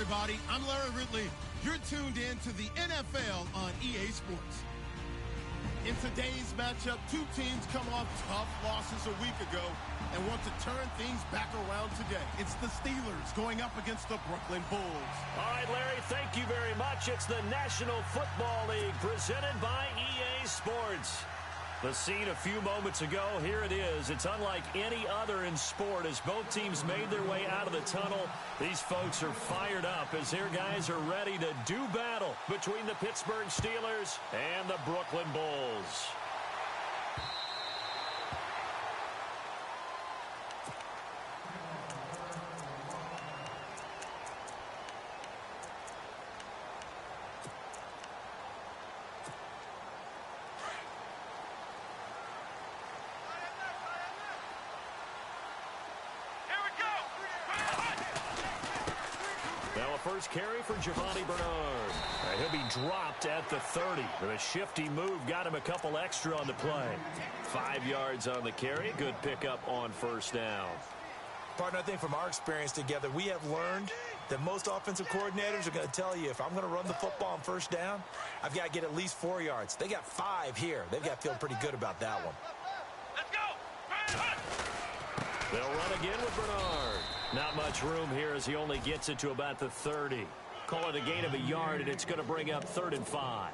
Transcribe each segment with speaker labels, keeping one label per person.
Speaker 1: everybody. I'm Larry Ridley. You're tuned in to the NFL on EA Sports. In today's matchup, two teams come off tough losses a week ago and want to turn things back around today. It's the Steelers going up against the Brooklyn Bulls.
Speaker 2: All right, Larry, thank you very much. It's the National Football League presented by EA Sports. The scene a few moments ago, here it is. It's unlike any other in sport as both teams made their way out of the tunnel. These folks are fired up as their guys are ready to do battle between the Pittsburgh Steelers and the Brooklyn Bulls. First carry for Giovanni Bernard. He'll be dropped at the 30. A shifty move got him a couple extra on the play. 5 yards on the carry. Good pickup on first down.
Speaker 3: Partner, I think from our experience together, we have learned that most offensive coordinators are going to tell you if I'm going to run the football on first down, I've got to get at least 4 yards. They got 5 here. They've got to feel pretty good about that one.
Speaker 4: Let's go!
Speaker 2: They'll run again with Bernard. Not much room here as he only gets it to about the 30. Call it a gain of a yard, and it's going to bring up 3rd and 5.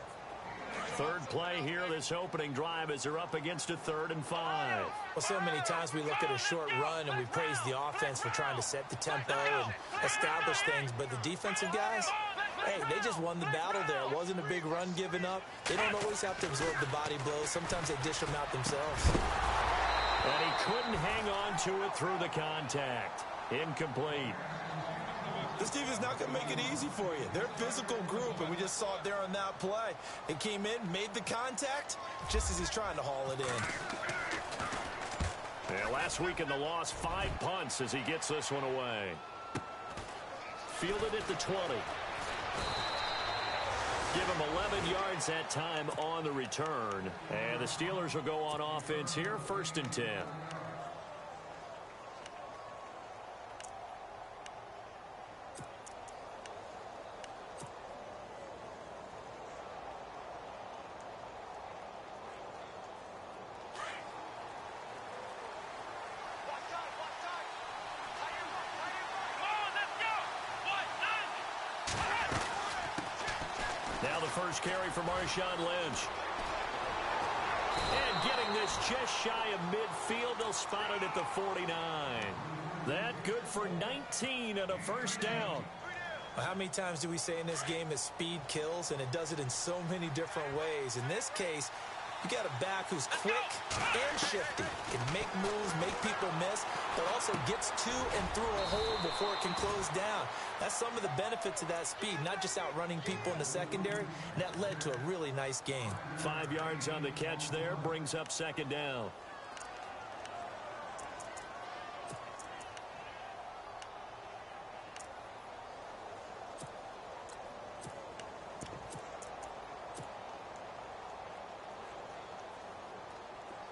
Speaker 2: Third play here, this opening drive, as they're up against a 3rd and 5.
Speaker 3: Well, so many times we look at a short run and we praise the offense for trying to set the tempo and establish things, but the defensive guys, hey, they just won the battle there. It wasn't a big run given up. They don't always have to absorb the body blows. Sometimes they dish them out themselves.
Speaker 2: And he couldn't hang on to it through the contact. Incomplete.
Speaker 3: This defense is not going to make it easy for you. They're a physical group, and we just saw it there on that play. It came in, made the contact, just as he's trying to haul it in.
Speaker 2: Yeah, last week in the loss, 5 punts as he gets this one away. Fielded at the 20. Give him 11 yards that time on the return. And the Steelers will go on offense here, 1st and 10. Now the first carry for Marshawn Lynch. And getting this just shy of midfield, they'll spot it at the 49. That good for 19 and a first down.
Speaker 3: Well, how many times do we say in this game that speed kills, and it does it in so many different ways. In this case, you got a back who's quick and shifty, can make moves, make people miss, but also gets to and through a hole before it can close down. That's some of the benefits of that speed, not just outrunning people in the secondary. And that led to a really nice gain.
Speaker 2: 5 yards on the catch there, brings up 2nd down.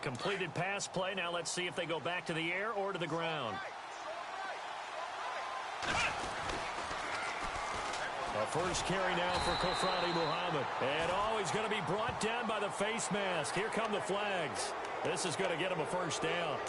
Speaker 2: Completed pass play. Now let's see if they go back to the air or to the ground. A first carry now for Kofradi Muhammad. And he's going to be brought down by the face mask. Here come the flags. This is going to get him a first down.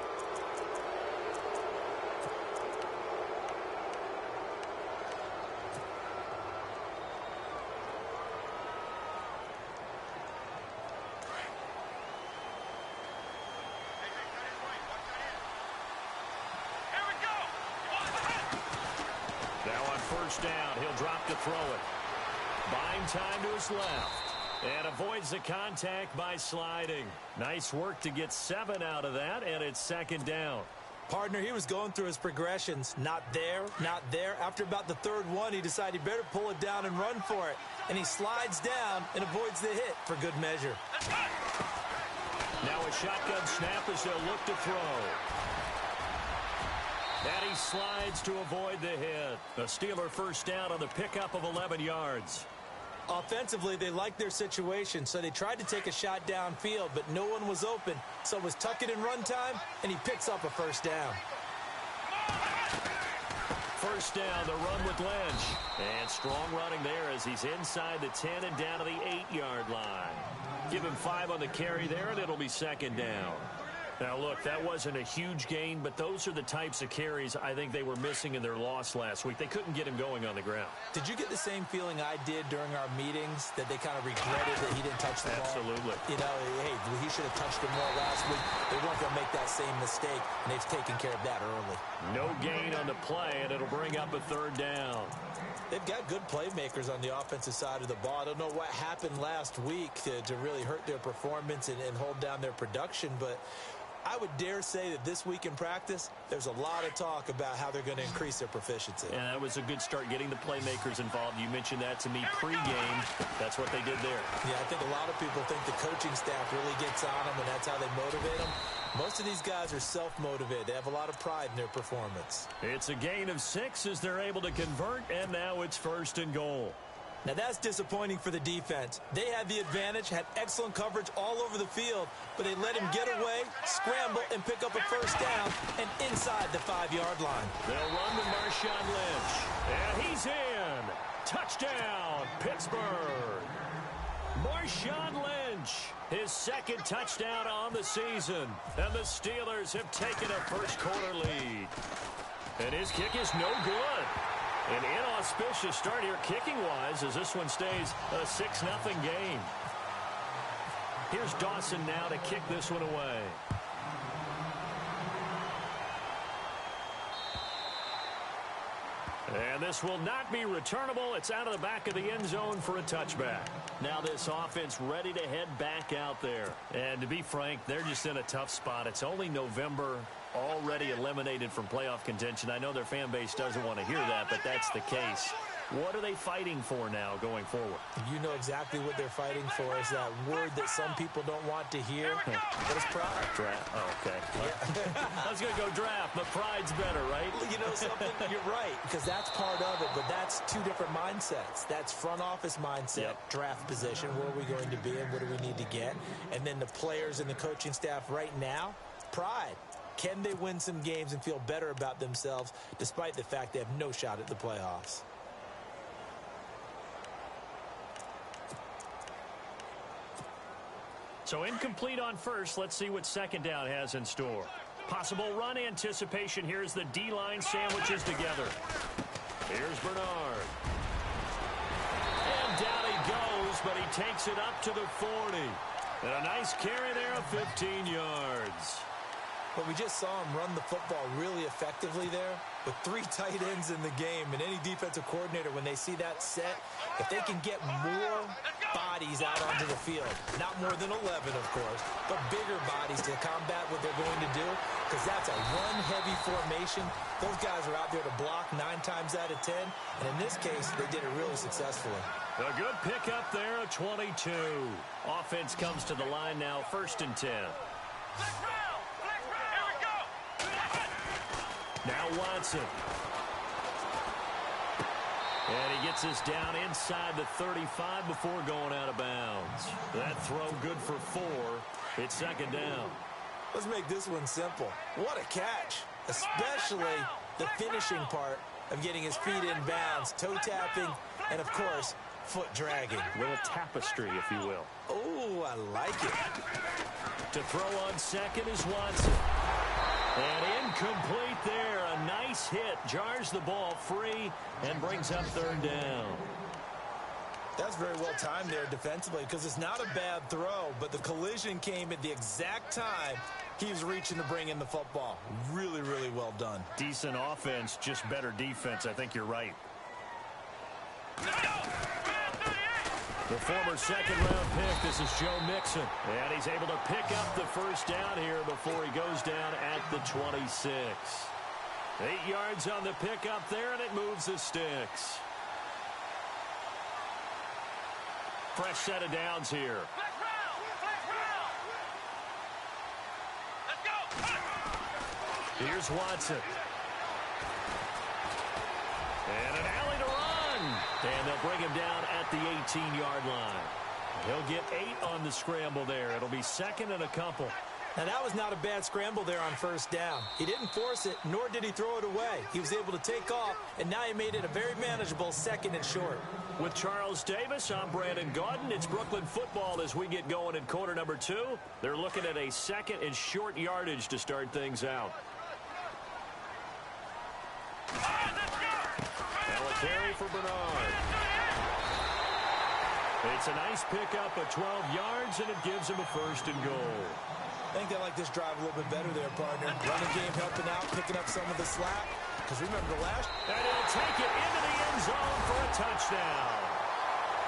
Speaker 2: First down. He'll drop to throw it. Buying time to his left. And avoids the contact by sliding. Nice work to get 7 out of that, and it's 2nd down.
Speaker 3: Partner, he was going through his progressions. Not there, not there. After about the 3rd one, he decided he better pull it down and run for it. And he slides down and avoids the hit for good measure.
Speaker 2: Now a shotgun snap as they'll look to throw. And he slides to avoid the hit. A Steeler first down on the pickup of 11 yards.
Speaker 3: Offensively, they liked their situation, so they tried to take a shot downfield, but no one was open. So it was tuck it in run time, and he picks up a first down.
Speaker 2: first down. The run with Lynch. And strong running there as he's inside the 10 and down to the 8-yard line. Give him 5 on the carry there, and it'll be second down. Now, look, that wasn't a huge gain, but those are the types of carries I think they were missing in their loss last week. They couldn't get him going on the ground.
Speaker 3: Did you get the same feeling I did during our meetings, that they kind of regretted that he didn't touch the ball?
Speaker 2: Absolutely.
Speaker 3: You know, hey, he should have touched it more last week. They weren't going to make that same mistake, and they've taken care of that early.
Speaker 2: No gain on the play, and it'll bring up a third down.
Speaker 3: They've got good playmakers on the offensive side of the ball. I don't know what happened last week to really hurt their performance and hold down their production, but I would dare say that this week in practice, there's a lot of talk about how they're going to increase their proficiency.
Speaker 2: And that was a good start, getting the playmakers involved. You mentioned that to me pregame. That's what they did there.
Speaker 3: Yeah, I think a lot of people think the coaching staff really gets on them, and that's how they motivate them. Most of these guys are self-motivated. They have a lot of pride in their performance.
Speaker 2: It's a gain of 6 as they're able to convert, and now it's first and goal.
Speaker 3: Now, that's disappointing for the defense. They had the advantage, had excellent coverage all over the field, but they let him get away, scramble, and pick up a first down, and inside the 5-yard line.
Speaker 2: They'll run with Marshawn Lynch. And he's in. Touchdown, Pittsburgh. Marshawn Lynch, his second touchdown on the season. And the Steelers have taken a first-quarter lead. And his kick is no good. An inauspicious start here kicking-wise as this one stays a 6-0 game. Here's Dawson now to kick this one away. And this will not be returnable. It's out of the back of the end zone for a touchback. Now this offense ready to head back out there. And to be frank, they're just in a tough spot. It's only November, already eliminated from playoff contention. I know their fan base doesn't want to hear that, but that's the case. What are they fighting for now going forward?
Speaker 3: You know exactly what they're fighting for. Is that word that some people don't want to hear. What is pride?
Speaker 2: Draft. Oh, okay. Yeah. I was going to go draft, but pride's better, right?
Speaker 3: You know something? You're right, because that's part of it, but that's two different mindsets. That's front office mindset, draft position, where are we going to be and what do we need to get? And then the players and the coaching staff right now, pride. Can they win some games and feel better about themselves despite the fact they have no shot at the playoffs?
Speaker 2: So incomplete on first. Let's see what second down has in store. Possible run anticipation. Here's the D-line sandwiches together. Here's Bernard. And down he goes, but he takes it up to the 40. And a nice carry there of 15 yards.
Speaker 3: But we just saw him run the football really effectively there with 3 tight ends in the game. And any defensive coordinator, when they see that set, if they can get more bodies out onto the field, not more than 11, of course, but bigger bodies to combat what they're going to do, because that's a run-heavy formation. Those guys are out there to block 9 times out of 10. And in this case, they did it really successfully.
Speaker 2: A good pickup there, a 22. Offense comes to the line now, first and 10. Now Watson. And he gets us down inside the 35 before going out of bounds. That throw good for 4. It's second down.
Speaker 3: Let's make this one simple. What a catch, especially the finishing part of getting his feet in bounds, toe tapping, and of course, foot dragging.
Speaker 2: A little tapestry, if you will.
Speaker 3: Oh, I like it.
Speaker 2: To throw on second is Watson. And incomplete there. A nice hit. Jars the ball free and brings up third down.
Speaker 3: That's very well timed there defensively, because it's not a bad throw, but the collision came at the exact time he was reaching to bring in the football. Really, really well done.
Speaker 2: Decent offense, just better defense. I think you're right. The former second-round pick, this is Joe Mixon. And he's able to pick up the first down here before he goes down at the 26. 8 yards on the pickup there, and it moves the sticks. Fresh set of downs here.
Speaker 4: Let's go.
Speaker 2: Here's Watson. And an alley to run. And they'll bring him down at the 18-yard line. He'll get 8 on the scramble there. It'll be second and a couple.
Speaker 3: Now, that was not a bad scramble there on first down. He didn't force it, nor did he throw it away. He was able to take off, and now he made it a very manageable 2nd and short.
Speaker 2: With Charles Davis, I'm Brandon Gaudin. It's Brooklyn football as we get going in quarter number 2. They're looking at a 2nd and short yardage to start things out. Now a carry for Bernard. It's a nice pickup of 12 yards, and it gives him a 1st and goal.
Speaker 3: I think they like this drive a little bit better there, partner. Running game helping out, picking up some of the slack. Because remember the last...
Speaker 2: And he'll take it into the end zone for a touchdown.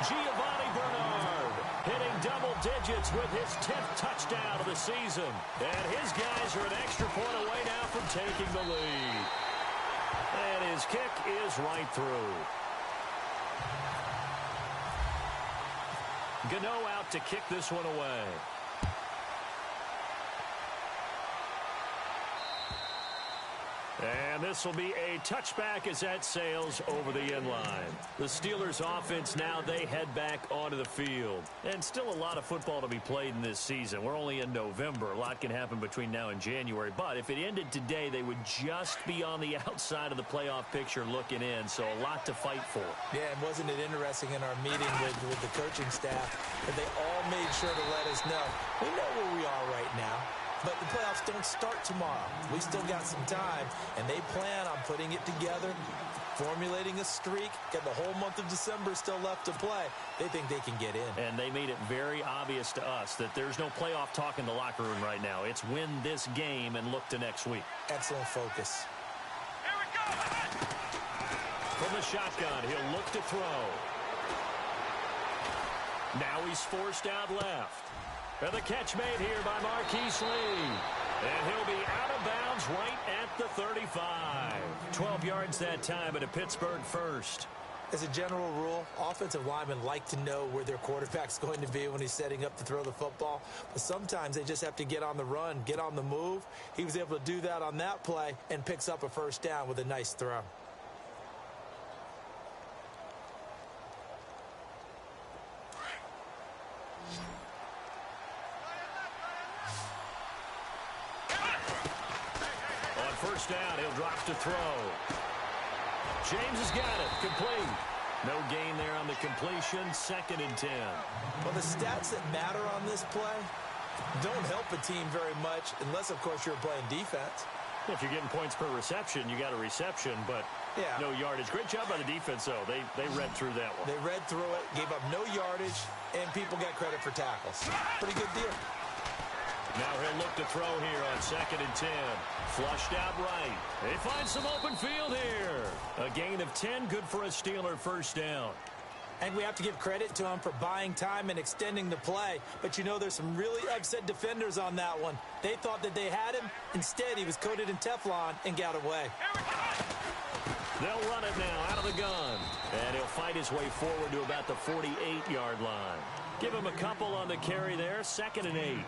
Speaker 2: Giovanni Bernard hitting double digits with his 10th touchdown of the season. And his guys are an extra point away now from taking the lead. And his kick is right through. Gano out to kick this one away. And this will be a touchback as that sails over the end line. The Steelers offense now, they head back onto the field. And still a lot of football to be played in this season. We're only in November. A lot can happen between now and January. But if it ended today, they would just be on the outside of the playoff picture looking in. So a lot to fight for.
Speaker 3: Yeah, and wasn't it interesting in our meeting with the coaching staff that they all made sure to let us know, we know where we are right now. But the playoffs don't start tomorrow. We still got some time, and they plan on putting it together, formulating a streak, got the whole month of December still left to play. They think they can get in.
Speaker 2: And they made it very obvious to us that there's no playoff talk in the locker room right now. It's win this game and look to next week.
Speaker 3: Excellent focus.
Speaker 4: Here we go.
Speaker 2: From the shotgun, he'll look to throw. Now he's forced out left. And the catch made here by Marquise Lee. And he'll be out of bounds right at the 35. 12 yards that time at a Pittsburgh 1st.
Speaker 3: As a general rule, offensive linemen like to know where their quarterback's going to be when he's setting up to throw the football. But sometimes they just have to get on the run, get on the move. He was able to do that on that play and picks up a 1st down with a nice throw.
Speaker 2: First down, he'll drop to throw. James has got it. Complete. No gain there on the completion. 2nd and 10.
Speaker 3: Well, the stats that matter on this play don't help a team very much unless, of course, you're playing defense.
Speaker 2: If you're getting points per reception, you got a reception, but no yardage. Great job by the defense, though. They read through that one.
Speaker 3: They read through it, gave up no yardage, and people got credit for tackles. Pretty good deal.
Speaker 2: Now he'll look to throw here on 2nd and 10. Flushed out right. They find some open field here. A gain of 10, good for a Steeler 1st down.
Speaker 3: And we have to give credit to him for buying time and extending the play. But you know there's some really upset defenders on that one. They thought that they had him. Instead, he was coated in Teflon and got away.
Speaker 2: They'll run it now out of the gun. And he'll fight his way forward to about the 48-yard line. Give him a couple on the carry there. 2nd and 8.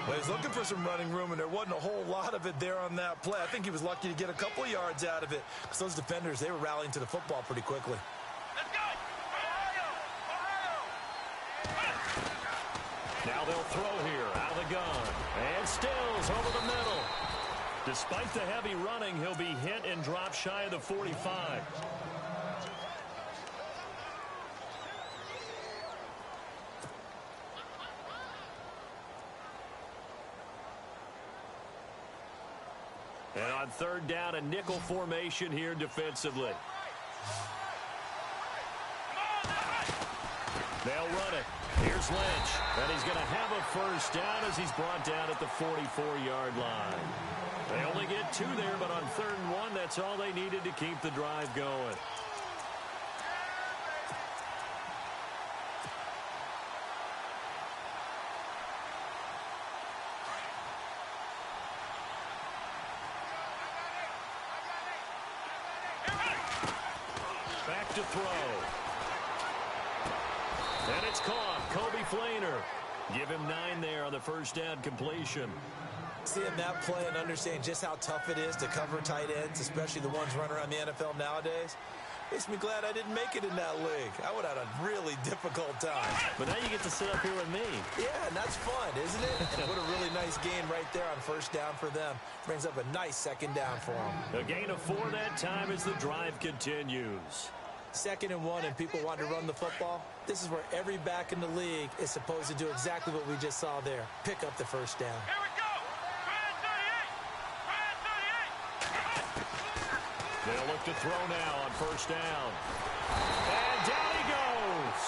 Speaker 3: Well, he's looking for some running room, and there wasn't a whole lot of it there on that play. I think he was lucky to get a couple of yards out of it because those defenders, they were rallying to the football pretty quickly.
Speaker 4: Let's go.
Speaker 2: Now they'll throw here out of the gun. And Stills over the middle. Despite the heavy running, he'll be hit and dropped shy of the 45. And on 3rd down, a nickel formation here defensively. They'll run it. Here's Lynch. And he's going to have a 1st down as he's brought down at the 44-yard line. They only get 2 there, but on 3rd and 1, that's all they needed to keep the drive going. Back to throw. And it's caught. Kobe Flainer. Give him 9 there on the 1st down completion.
Speaker 3: Seeing that play and understanding just how tough it is to cover tight ends, especially the ones running around the NFL nowadays, Makes me glad I didn't make it in that league. I would have had a really difficult time.
Speaker 2: But now you get to sit up here with me.
Speaker 3: Yeah, and that's fun, isn't it? And what a really nice gain right there on first down for them. Brings up a nice second down for them.
Speaker 2: A gain of 4 that time as the drive continues.
Speaker 3: 2nd and 1, and people want to run the football. This is where every back in the league is supposed to do exactly what we just saw there. Pick up the first down.
Speaker 4: Here we go. Brand 38.
Speaker 2: They'll look to throw now on first down. And down he goes.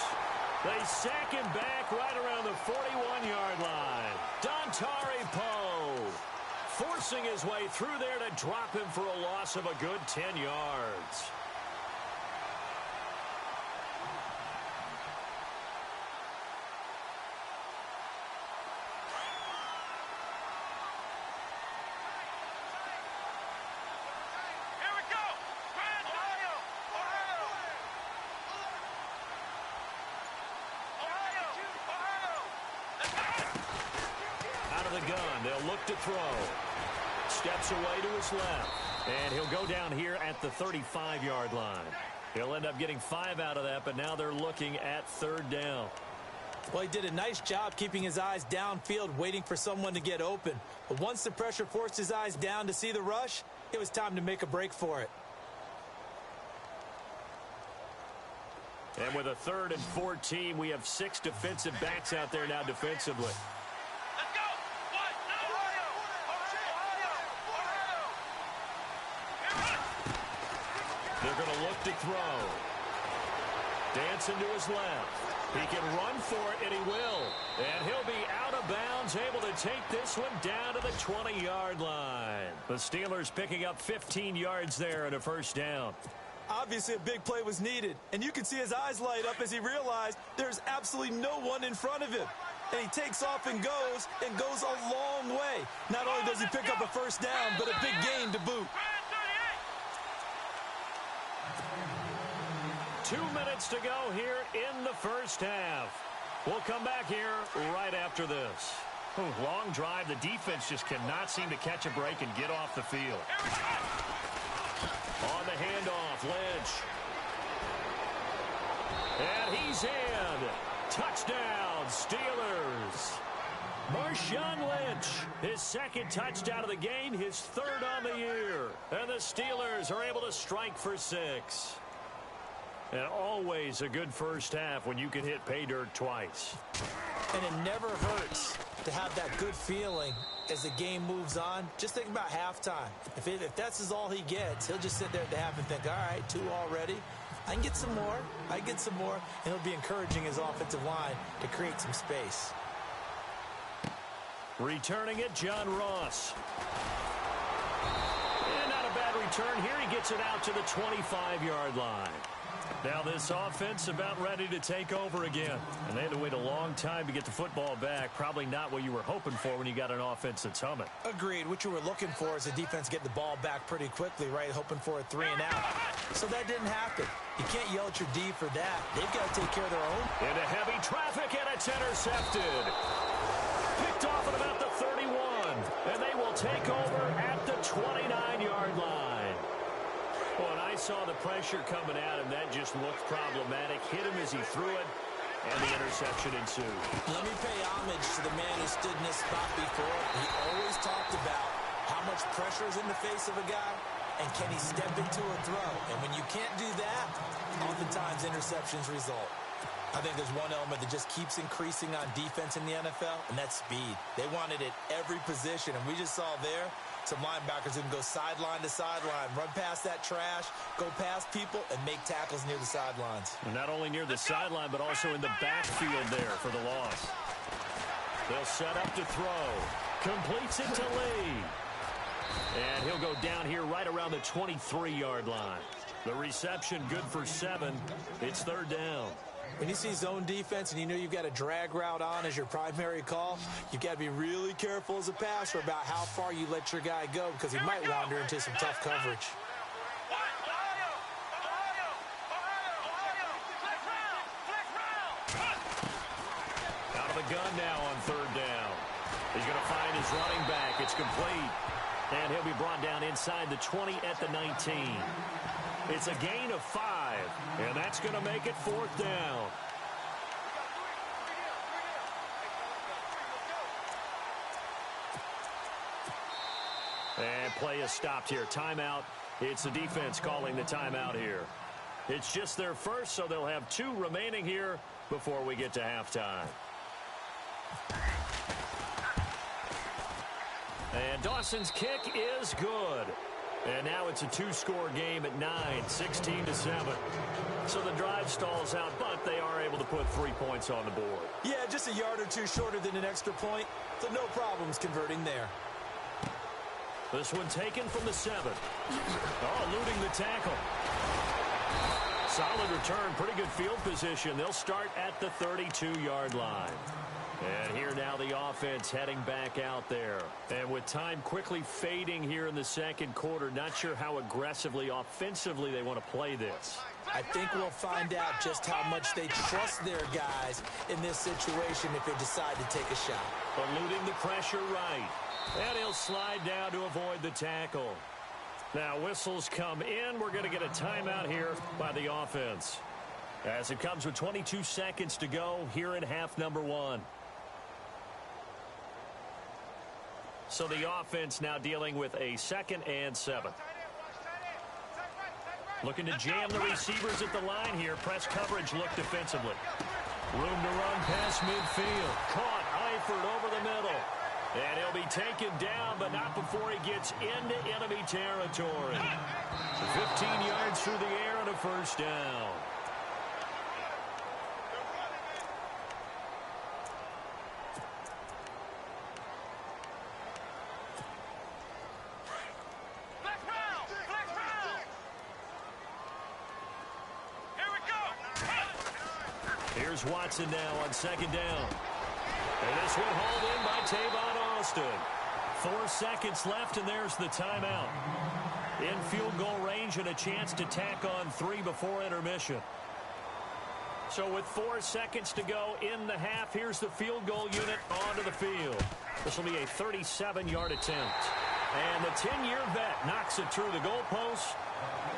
Speaker 2: They sack him back right around the 41-yard line. Dontari Poe forcing his way through there to drop him for a loss of a good 10 yards. Gun. They'll look to throw. Steps away to his left. And he'll go down here at the 35-yard line. He'll end up getting 5 out of that, but now they're looking at 3rd down.
Speaker 3: Well, he did a nice job keeping his eyes downfield, waiting for someone to get open. But once the pressure forced his eyes down to see the rush, it was time to make a break for it.
Speaker 2: And with a 3rd and 14, we have 6 defensive backs out there now defensively. They're going to look to throw. Dancing to his left. He can run for it, and he will. And he'll be out of bounds, able to take this one down to the 20-yard line. The Steelers picking up 15 yards there and a first down.
Speaker 3: Obviously, a big play was needed, and you can see his eyes light up as he realized there's absolutely no one in front of him. And he takes off and goes a long way. Not only does he pick up a first down, but a big gain to boot.
Speaker 2: 2 minutes to go here in the first half. We'll come back here right after this. Long drive. The defense just cannot seem to catch a break and get off the field. On the handoff, Lynch. And he's in. Touchdown, Steelers. Marshawn Lynch, his 2nd touchdown of the game, his 3rd on the year. And the Steelers are able to strike for 6. And always a good first half when you can hit pay dirt twice.
Speaker 3: And it never hurts to have that good feeling as the game moves on. Just think about halftime. If that's all he gets, he'll just sit there at the half and think, all right, 2 already. I can get some more. I get some more. And he'll be encouraging his offensive line to create some space.
Speaker 2: Returning it, John Ross. And not a bad return here. He gets it out to the 25-yard line. Now this offense about ready to take over again. And they had to wait a long time to get the football back. Probably not what you were hoping for when you got an offense that's humming.
Speaker 3: Agreed. What you were looking for is the defense get the ball back pretty quickly, right? Hoping for a 3 and out. So that didn't happen. You can't yell at your D for that. They've got to take care of their own.
Speaker 2: Into heavy traffic, and it's intercepted. Picked off at about the 31. And they will take over at the 29-yard line. Well, and I saw the pressure coming at him. That just looked problematic. Hit him as he threw it, and the interception ensued.
Speaker 3: Let me pay homage to the man who stood in this spot before. He always talked about how much pressure is in the face of a guy, and can he step into a throw. And when you can't do that, oftentimes interceptions result. I think there's one element that just keeps increasing on defense in the NFL, and that's speed. They want it at every position, and we just saw there some linebackers who can go sideline to sideline, run past that trash, go past people, and make tackles near the sidelines.
Speaker 2: And not only near the sideline, but also in the backfield there for the loss. They'll set up to throw. Completes it to Lee. And he'll go down here right around the 23-yard line. The reception good for 7. It's 3rd down.
Speaker 3: When you see zone defense and you know you've got a drag route on as your primary call, you've got to be really careful as a passer about how far you let your guy go because he might wander into some tough coverage.
Speaker 2: Out of the gun now on 3rd down. He's going to find his running back. It's complete. And he'll be brought down inside the 20 at the 19. It's a gain of 5, and that's going to make it 4th down. And play is stopped here. Timeout. It's the defense calling the timeout here. It's just their first, so they'll have 2 remaining here before we get to halftime. And Dawson's kick is good. And now it's a 2-score game at 9, 16-7. So the drive stalls out, but they are able to put 3 points on the board.
Speaker 3: Yeah, just a yard or 2 shorter than an extra point, so no problems converting there.
Speaker 2: This one taken from the 7. Oh, eluding the tackle. Solid return, pretty good field position. They'll start at the 32-yard line. And here now the offense heading back out there. And with time quickly fading here in the second quarter, not sure how aggressively, offensively they want to play this.
Speaker 3: I think we'll find out just how much they trust their guys in this situation if they decide to take a shot.
Speaker 2: Eluding the pressure right. And he'll slide down to avoid the tackle. Now whistles come in. We're going to get a timeout here by the offense. As it comes with 22 seconds to go here in half number 1. So the offense now dealing with a 2nd and 7. Looking to jam the receivers at the line here. Press coverage look defensively. Room to run past midfield. Caught Eifert over the middle. And he'll be taken down, but not before he gets into enemy territory. 15 yards through the air and a 1st down. Here's Watson now on 2nd down. And this one hauled in by Tavon Austin. 4 seconds left, and there's the timeout. In field goal range and a chance to tack on 3 before intermission. So with 4 seconds to go in the half, here's the field goal unit onto the field. This will be a 37-yard attempt. And the 10-year vet knocks it through the goalpost.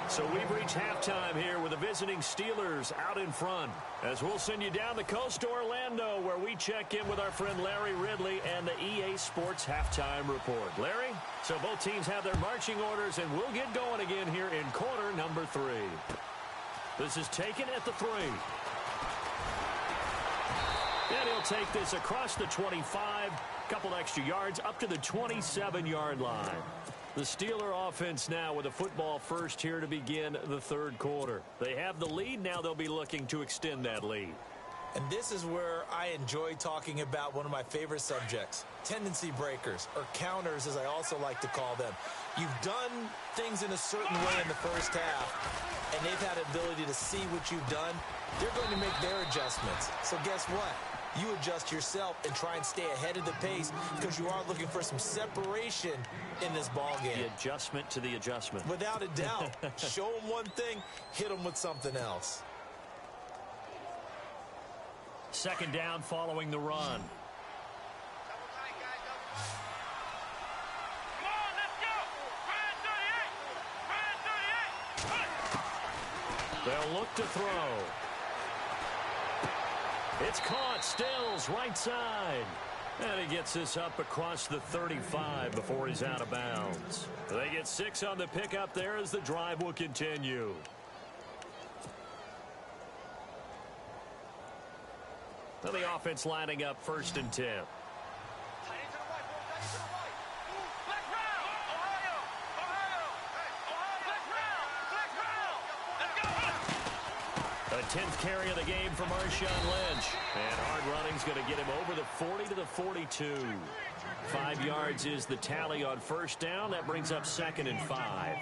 Speaker 2: So we've reached halftime here with the visiting Steelers out in front. As we'll send you down the coast to Orlando, where we check in with our friend Larry Ridley and the EA Sports Halftime Report. Larry, so both teams have their marching orders, and we'll get going again here in quarter number 3. This is taken at the 3. And he'll take this across the 25, couple extra yards up to the 27-yard line. The Steeler offense now with a football first here to begin the 3rd quarter. They have the lead. Now they'll be looking to extend that lead.
Speaker 3: And this is where I enjoy talking about one of my favorite subjects, tendency breakers, or counters as I also like to call them. You've done things in a certain way in the first half, and they've had the ability to see what you've done. They're going to make their adjustments. So guess what? You adjust yourself and try and stay ahead of the pace because you are looking for some separation in this ball game.
Speaker 2: The adjustment to the adjustment.
Speaker 3: Without a doubt. Show them one thing, hit them with something else.
Speaker 2: 2nd down following the run. They'll look to throw. It's caught. Stills right side. And he gets this up across the 35 before he's out of bounds. They get 6 on the pickup there as the drive will continue. Now the offense lining up 1st and 10. The 10th carry of the game for Marshawn Lynch. And hard running's going to get him over the 40 to the 42. 5 yards is the tally on 1st down. That brings up 2nd and 5.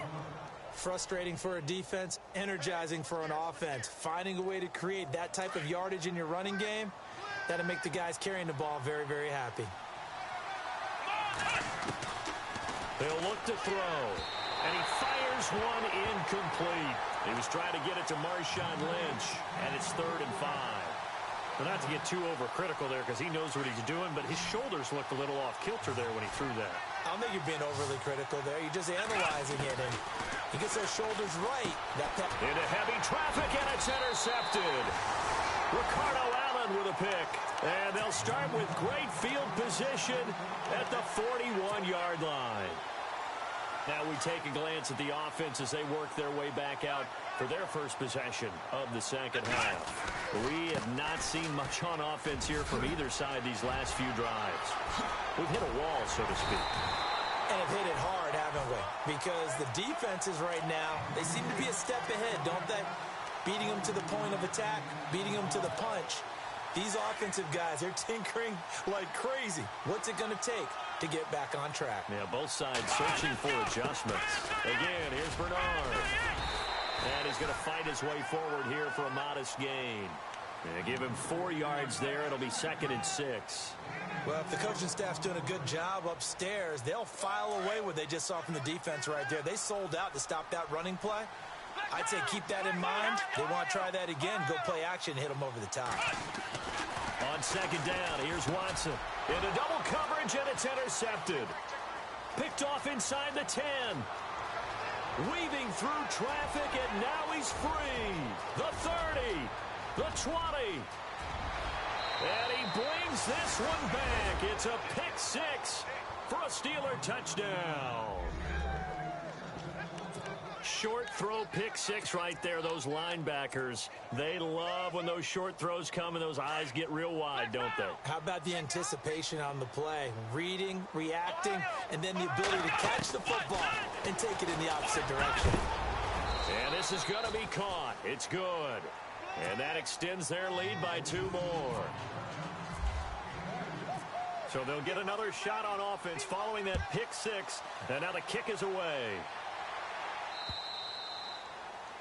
Speaker 3: Frustrating for a defense, energizing for an offense. Finding a way to create that type of yardage in your running game, that'll make the guys carrying the ball very, very happy.
Speaker 2: They'll look to throw. And he fires one incomplete. He was trying to get it to Marshawn Lynch, and it's 3rd and 5. Well, not to get too overcritical there because he knows what he's doing, but his shoulders looked a little off kilter there when he threw that.
Speaker 3: I don't think you're being overly critical there. You're just analyzing it, and he gets those shoulders right.
Speaker 2: Into heavy traffic, and it's intercepted. Ricardo Allen with a pick. And they'll start with great field position at the 41-yard line. Now we take a glance at the offense as they work their way back out for their first possession of the second half. We have not seen much on offense here from either side these last few drives. We've hit a wall, so to speak.
Speaker 3: And have hit it hard, haven't we? Because the defenses right now, they seem to be a step ahead, don't they? Beating them to the point of attack, beating them to the punch. These offensive guys, they're tinkering like crazy. What's it going to take to get back on track?
Speaker 2: Yeah, both sides searching for adjustments. Again, here's Bernard. And he's going to fight his way forward here for a modest gain. Yeah, give him 4 yards there. It'll be 2nd and 6.
Speaker 3: Well, if the coaching staff's doing a good job upstairs, they'll file away what they just saw from the defense right there. They sold out to stop that running play. I'd say keep that in mind. They want to try that again. Go play action, hit them over the top.
Speaker 2: On 2nd down, here's Watson. Into double coverage, and it's intercepted. Picked off inside the 10. Weaving through traffic, and now he's free. The 30. The 20. And he brings this one back. It's a pick 6 for a Steeler touchdown. Short throw, pick 6 right there. Those linebackers, they love when those short throws come and those eyes get real wide, don't they?
Speaker 3: How about the anticipation on the play? Reading, reacting, and then the ability to catch the football and take it in the opposite direction.
Speaker 2: And this is going to be caught. It's good. And that extends their lead by 2 more. So they'll get another shot on offense following that pick 6. And now the kick is away.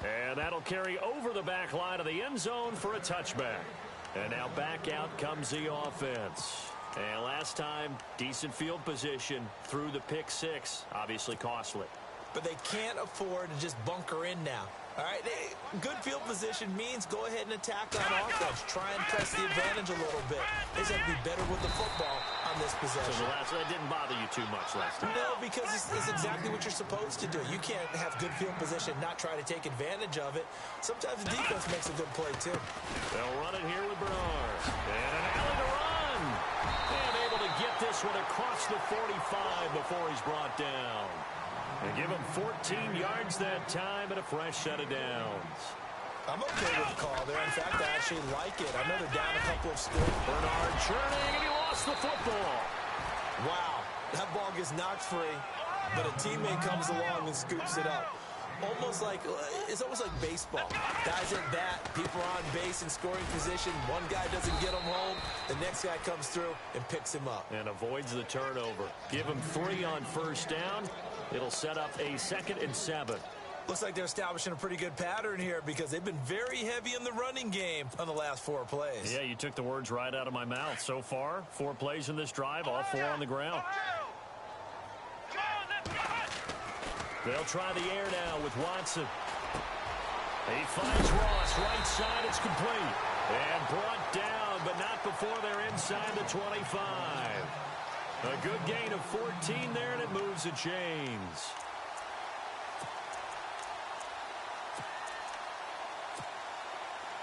Speaker 2: And that'll carry over the back line of the end zone for a touchback. And now back out comes the offense. And last time, decent field position through the pick 6. Obviously costly.
Speaker 3: But they can't afford to just bunker in now. All right, good field position means go ahead and attack on offense. Try and press the advantage a little bit. They just have to be better with the football on this possession.
Speaker 2: So that didn't bother you too much last time?
Speaker 3: No, because it's exactly what you're supposed to do. You can't have good field position and not try to take advantage of it. Sometimes the defense makes a good play, too.
Speaker 2: They'll run it here with Bernard. And an alley to run. And able to get this one across the 45 before he's brought down. And give him 14 yards that time and a fresh set of downs.
Speaker 3: I'm okay with the call there. In fact, I actually like it. I know they're down a couple of scores.
Speaker 2: Bernard churning, and he lost the football.
Speaker 3: Wow, that ball gets knocked free, but a teammate comes along and scoops it up. It's almost like baseball. Guys at bat, people are on base in scoring position. One guy doesn't get him home. The next guy comes through and picks him up.
Speaker 2: And avoids the turnover. Give him 3 on first down. It'll set up a 2nd and 7.
Speaker 3: Looks like they're establishing a pretty good pattern here because they've been very heavy in the running game on the last 4 plays.
Speaker 2: Yeah, you took the words right out of my mouth. So far, 4 plays in this drive, all 4 on the ground. They'll try the air now with Watson. He finds Ross, right side, it's complete. And brought down, but not before they're inside the 25. A good gain of 14 there, and it moves the chains.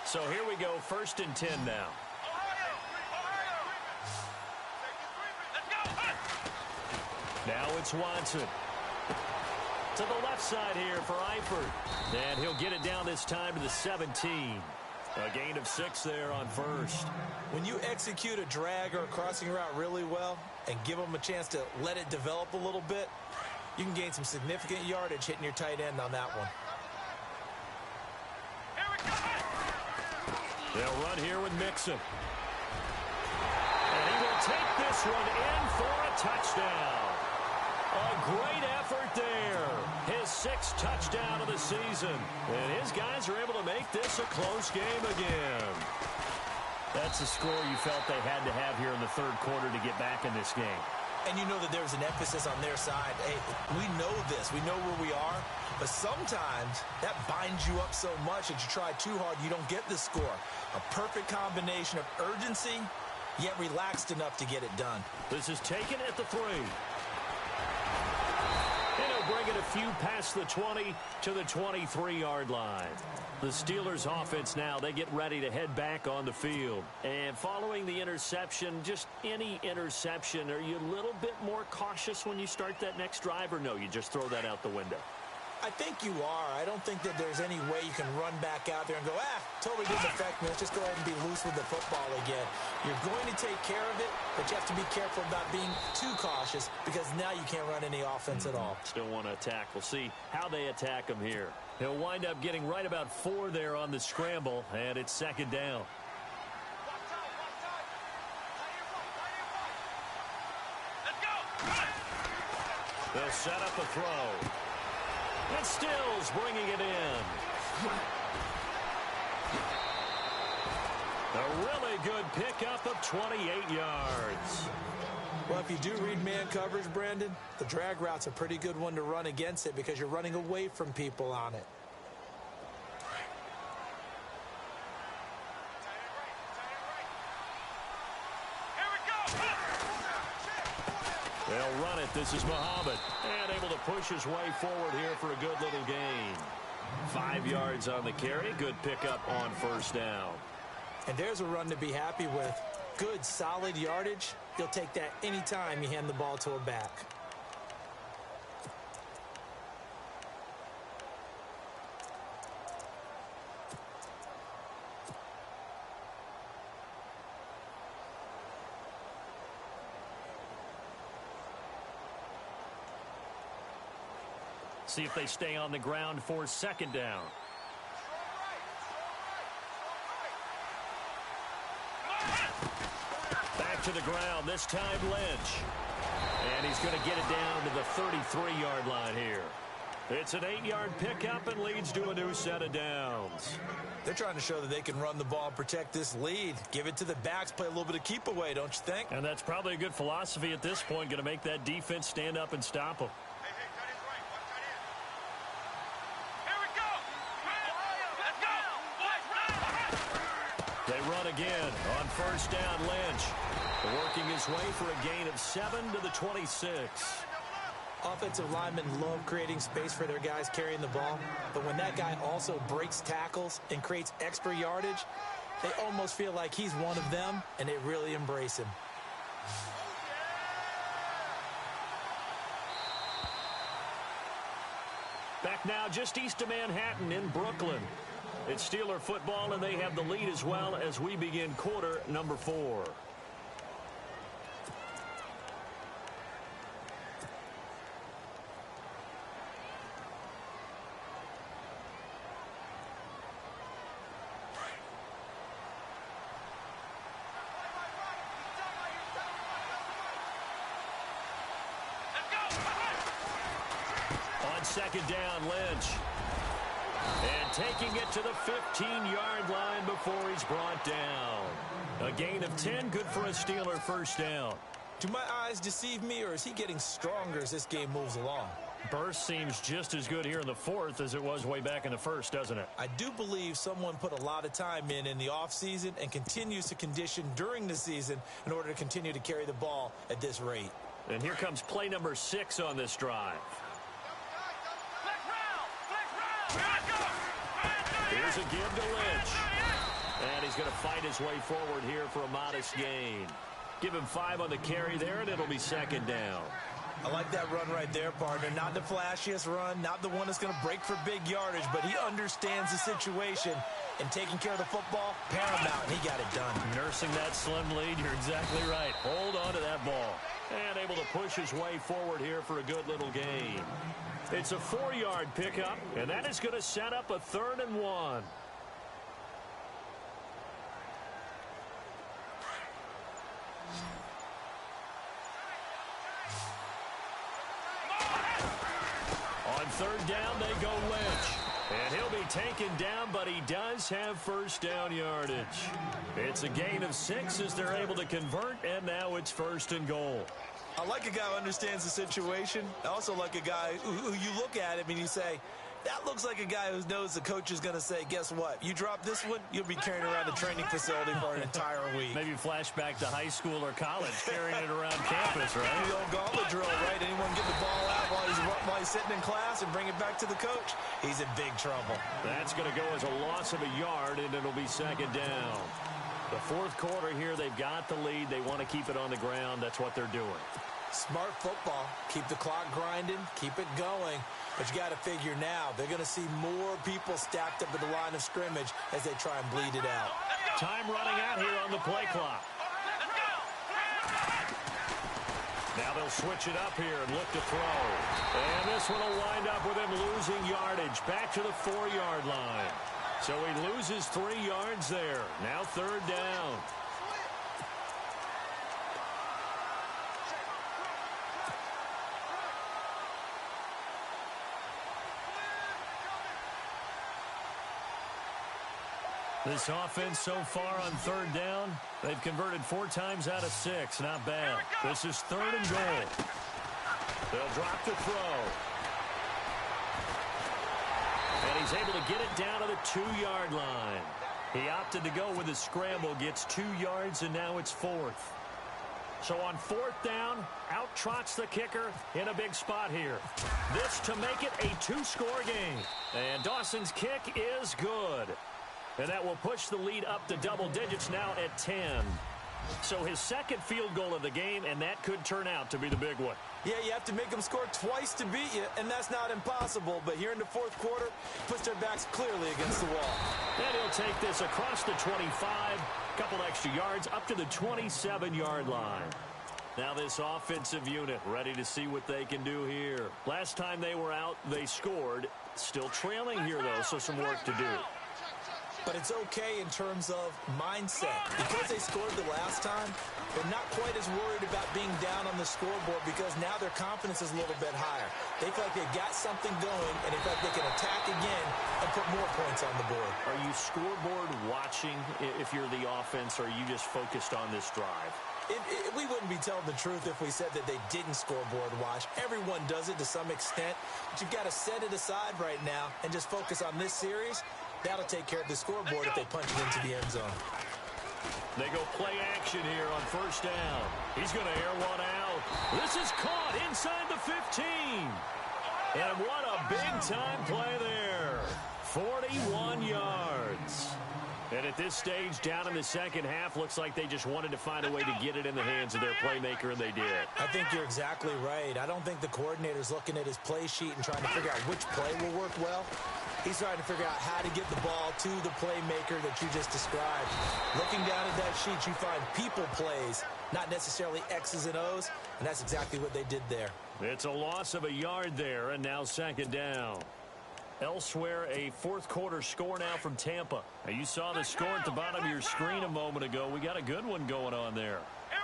Speaker 2: So here we go, 1st and 10 now. Now it's Watson. To the left side here for Eifert. And he'll get it down this time to the 17. A gain of 6 there on first.
Speaker 3: When you execute a drag or a crossing route really well and give them a chance to let it develop a little bit, you can gain some significant yardage hitting your tight end on that one.
Speaker 2: They'll run here with Mixon. And he will take this one in for a touchdown. A great effort there. His 6th touchdown of the season. And his guys are able to make this a close game again. That's a score you felt they had to have here in the 3rd quarter to get back in this game.
Speaker 3: And you know that there's an emphasis on their side. Hey, we know this. We know where we are. But sometimes that binds you up so much that you try too hard, you don't get the score. A perfect combination of urgency, yet relaxed enough to get it done.
Speaker 2: This is taken at the 3. bring it a few past the 20 to the 23-yard line. The Steelers offense now, they get ready to head back on the field. And following the interception, just any interception, are you a little bit more cautious when you start that next drive, or no, you just throw that out the window?
Speaker 3: I think you are. I don't think that there's any way you can run back out there and go, totally didn't affect me. Let's just go ahead and be loose with the football again. You're going to take care of it, but you have to be careful about being too cautious because now you can't run any offense at all.
Speaker 2: Still want to attack. We'll see how they attack him here. He'll wind up getting right about 4 there on the scramble, and it's second down.
Speaker 4: Let's go.
Speaker 2: They'll set up a throw. And Stills bringing it in. A really good pickup of 28 yards.
Speaker 3: Well, if you do read man coverage, Brandon, the drag route's a pretty good one to run against it because you're running away from people on it.
Speaker 4: Here we go.
Speaker 2: They'll run it. This is Muhammad. And able to push his way forward here for a good little gain. 5 yards on the carry. Good pickup on first down.
Speaker 3: And there's a run to be happy with. Good, solid yardage. You'll take that anytime you hand the ball to a back.
Speaker 2: See if they stay on the ground for second down. Back to the ground, this time Lynch. And he's going to get it down to the 33-yard line here. It's an 8-yard pickup and leads to a new set of downs.
Speaker 3: They're trying to show that they can run the ball and protect this lead. Give it to the backs, play a little bit of keep away, don't you think?
Speaker 2: And that's probably a good philosophy at this point, going to make that defense stand up and stop them. They run again on first down. Lynch working his way for a gain of 7 to the 26.
Speaker 3: Offensive linemen love creating space for their guys carrying the ball, but when that guy also breaks tackles and creates extra yardage, they almost feel like he's one of them, and they really embrace him.
Speaker 2: Back now just east of Manhattan in Brooklyn. It's Steeler football, and they have the lead as well as we begin quarter number 4. On second down, Lynch. And taking it to the 15-yard line before he's brought down. A gain of 10, good for a Steeler first down.
Speaker 3: Do my eyes deceive me, or is he getting stronger as this game moves along?
Speaker 2: Burst seems just as good here in the fourth as it was way back in the first, doesn't it?
Speaker 3: I do believe someone put a lot of time in the offseason and continues to condition during the season in order to continue to carry the ball at this rate.
Speaker 2: And here comes play number 6 on this drive. Here's a give to Lynch. And he's going to fight his way forward here for a modest gain. Give him 5 on the carry there, and it'll be second down.
Speaker 3: I like that run right there, partner. Not the flashiest run, not the one that's going to break for big yardage, but he understands the situation, and taking care of the football, paramount, and he got it done.
Speaker 2: Nursing that slim lead, you're exactly right. Hold on to that ball. And able to push his way forward here for a good little gain. It's a 4-yard pickup, and that is going to set up a 3rd and 1. On third down, they go Lynch. And he'll be taken down, but he does have first down yardage. It's a gain of 6 as they're able to convert, and now it's 1st and goal.
Speaker 3: I like a guy who understands the situation. I also like a guy who you look at him and you say, That looks like a guy who knows the coach is going to say, guess what? You drop this one, you'll be carrying around the training facility for an entire week.
Speaker 2: Maybe flashback to high school or college, carrying it around campus, right?
Speaker 3: The old gauntlet drill, right? Anyone get the ball out while he's sitting in class and bring it back to the coach? He's in big trouble.
Speaker 2: That's going to go as a loss of a yard, and it'll be second down. The fourth quarter here, they've got the lead. They want to keep it on the ground. That's what they're doing.
Speaker 3: Smart football. Keep the clock grinding. Keep it going. But you got to figure now, they're going to see more people stacked up at the line of scrimmage as they try and bleed it out.
Speaker 2: Time running out here on the play clock. Now they'll switch it up here and look to throw. And this one will wind up with him losing yardage back to the 4-yard line. So he loses 3 yards there. Now third down. This offense so far on third down, they've converted 4 times out of 6. Not bad. This is third and goal. They'll drop the throw. And he's able to get it down to the 2-yard line. He opted to go with a scramble, gets 2 yards, and now it's 4th. So on 4th down, out trots the kicker in a big spot here. This to make it a 2-score game. And Dawson's kick is good. And that will push the lead up to double digits now at 10. So his second field goal of the game, and that could turn out to be the big one.
Speaker 3: Yeah, you have to make them score twice to beat you, and that's not impossible. But here in the fourth quarter, puts their backs clearly against the wall.
Speaker 2: And he'll take this across the 25, couple extra yards, up to the 27-yard line. Now this offensive unit ready to see what they can do here. Last time they were out, they scored. Still trailing here, though, so some work to do.
Speaker 3: But it's okay in terms of mindset. Because they scored the last time, they're not quite as worried about being down on the scoreboard because now their confidence is a little bit higher. They feel like they've got something going, and they feel like they can attack again and put more points on the board.
Speaker 2: Are you scoreboard watching if you're the offense, or are you just focused on this drive?
Speaker 3: We wouldn't be telling the truth if we said that they didn't scoreboard watch. Everyone does it to some extent, but you've got to set it aside right now and just focus on this series. That'll take care of the scoreboard if they punch it into the end zone.
Speaker 2: They go play action here on first down. He's going to air one out. This is caught inside the 15. And what a big-time play there. 41 yards. And at this stage, down in the second half, looks like they just wanted to find a way to get it in the hands of their playmaker, and they did.
Speaker 3: I think you're exactly right. I don't think the coordinator's looking at his play sheet and trying to figure out which play will work well. He's trying to figure out how to get the ball to the playmaker that you just described. Looking down at that sheet, you find people plays, not necessarily X's and O's, and that's exactly what they did there.
Speaker 2: It's a loss of a yard there, and now second down. Elsewhere, a fourth quarter score now from Tampa. Now, you saw the score at the bottom of your screen a moment ago. We got a good one going on there.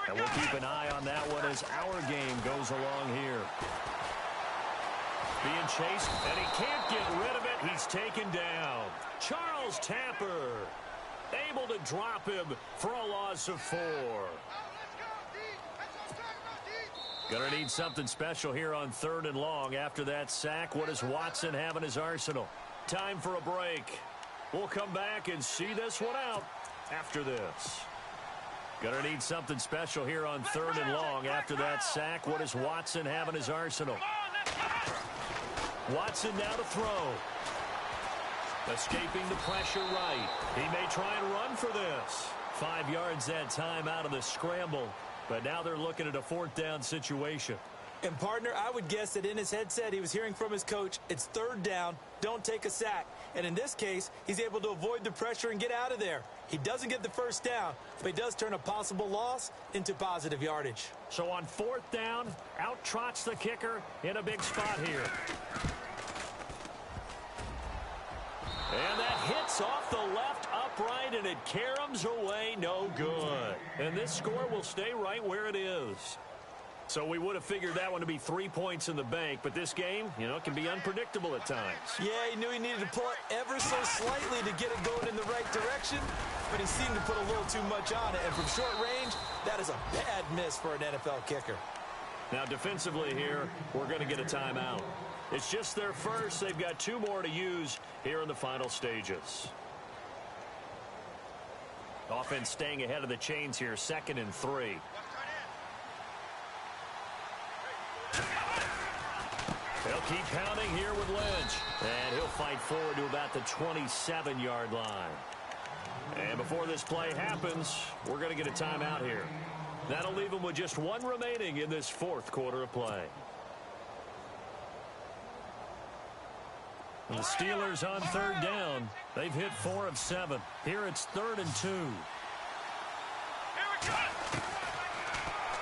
Speaker 2: And we'll keep an eye on that one as our game goes along here. Being chased, and he can't get rid of it. He's taken down. Charles Tapper able to drop him for a loss of 4. Gonna need something special here on third and long. After that sack, what does Watson have in his arsenal? Time for a break. We'll come back and see this one out after this. Gonna need something special here on third and long. After that sack, what does Watson have in his arsenal? Watson now to throw. Escaping the pressure right. He may try and run for this. 5 yards that time out of the scramble. But now they're looking at a fourth down situation.
Speaker 3: And, partner, I would guess that in his headset he was hearing from his coach, it's third down, don't take a sack. And in this case, he's able to avoid the pressure and get out of there. He doesn't get the first down, but he does turn a possible loss into positive yardage.
Speaker 2: So on fourth down, out trots the kicker in a big spot here. And that hits off the left upright, and it caroms away no good. And this score will stay right where it is. So we would have figured that one to be 3 points in the bank, but this game, you know, can be unpredictable at times.
Speaker 3: Yeah, he knew he needed to pull it ever so slightly to get it going in the right direction, but he seemed to put a little too much on it. And from short range, that is a bad miss for an NFL kicker.
Speaker 2: Now defensively here, we're going to get a timeout. It's just their first. They've got 2 more to use here in the final stages. Offense staying ahead of the chains here, 2nd and 3. They'll keep pounding here with Lynch. And he'll fight forward to about the 27-yard line. And before this play happens, we're going to get a timeout here. That'll leave them with just 1 remaining in this 4th quarter of play. And the Steelers on 3rd down. They've hit 4 of 7. Here it's 3rd and 2.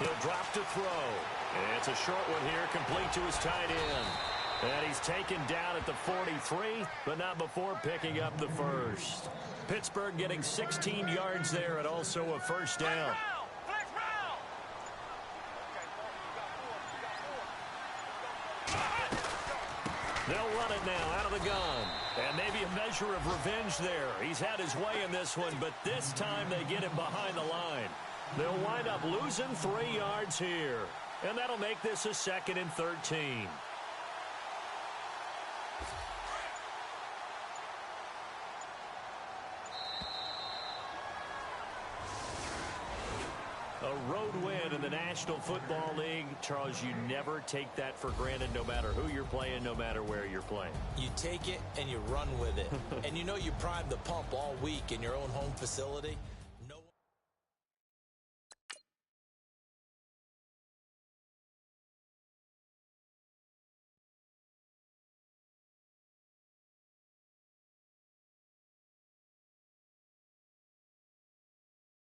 Speaker 2: He'll drop to throw. And it's a short one here, complete to his tight end. And he's taken down at the 43, but not before picking up the first. Pittsburgh getting 16 yards there and also a first down. They'll run it now out of the gun. And maybe a measure of revenge there. He's had his way in this one, but this time they get him behind the line. They'll wind up losing 3 yards here. And that'll make this a 2nd and 13. A road win in the National Football League. Charles, you never take that for granted no matter who you're playing, no matter where you're playing.
Speaker 3: You take it and you run with it. And you know you primed the pump all week in your own home facility.